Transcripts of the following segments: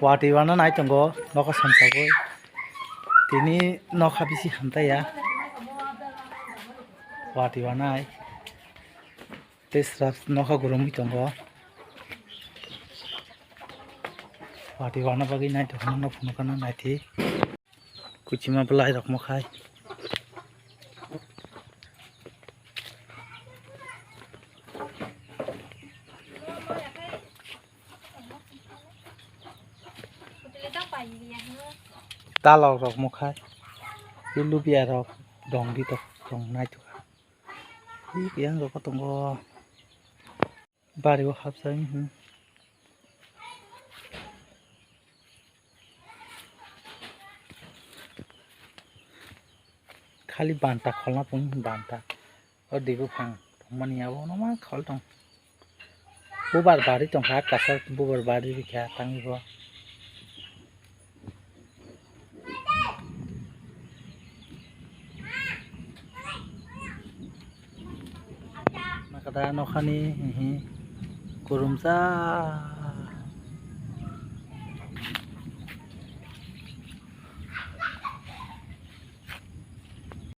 wati wana nai tongo noka samsagoi tini noka bisi hamtai ya wati wana ai tesraf noka gurumi tongo wati wana bagi nai to no phono kana nai thi kuchima belai rok mo khai ta lọc rọc một khai cái lúa bia rọc đồng đi tục đồng này tục cái tiếng rồi có tông có ba điều hấp dẫn खाली बांटा खोलना पुंग बांटा और देखो फंग मनिया वो ना मार खोल तों वो बार बारी तों हाथ कसर वो बार बारी भी क्या तंगी वो nakada no khani kurumsa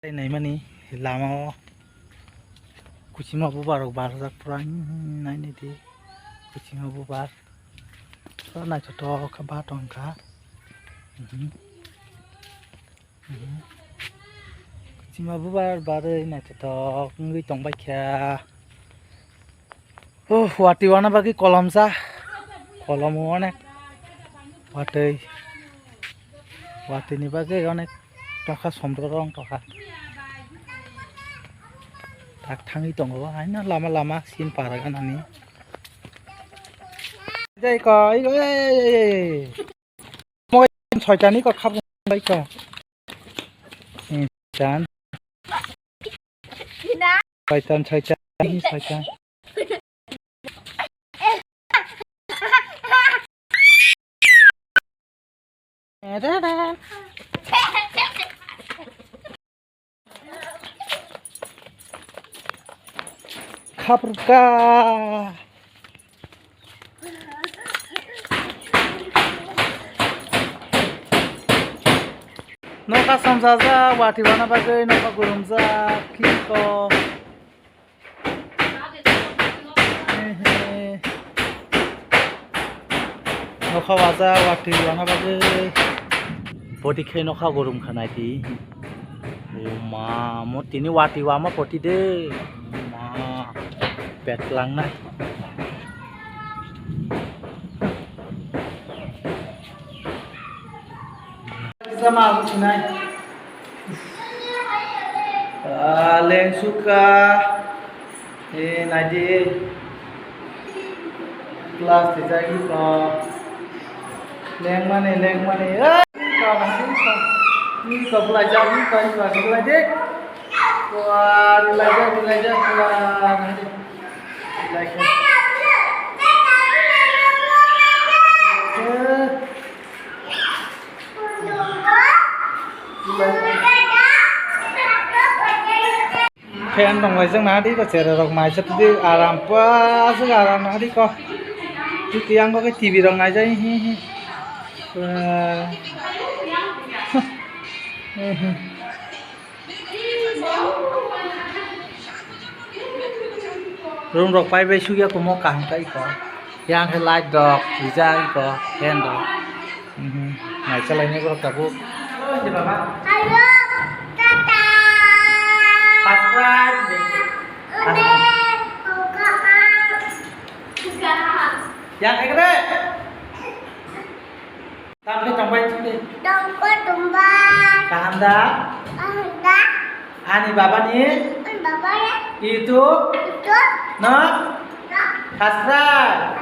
này mà ní làm mà kuchima bubar bar jak pran nai ni di kuchima bubar so na choto ka ba tong ka kuchima bubar bar na choto ngui tong ba kha o wati wana bagi kolam sa kolam onek wati ni bagi onek toka sombrong toka tak tangi tongo aina lama sin paragan ani jai ko moi soita ni ko khap bai ko chan soitan ni soitan Kapurka noka samsaza wati wana bagai noka gurumza kiko noka waza wati wana bagai poti khai noka gurum khanai ti ma mo tini wati wama poti de pet lang na sama sinai leng suka nadi kelas dijagi ko leng mane ni ko belajar ni ko belajar wah belajar like fan đồng ngoài dương ná đi có sẽ là đồng mài rất đi aram quá rất aram ná đi co chứ tiếng có cái tivi đồng này dây rung rok pai be suya ko mo kang kai ko yang he light dog bija ko hen dog nai chalai ne ko ka bu ji baba ayo tata subscribe yang ai kre tam ke tombai chi dong ko tombai kaham da ani baba ni YouTube no subscribe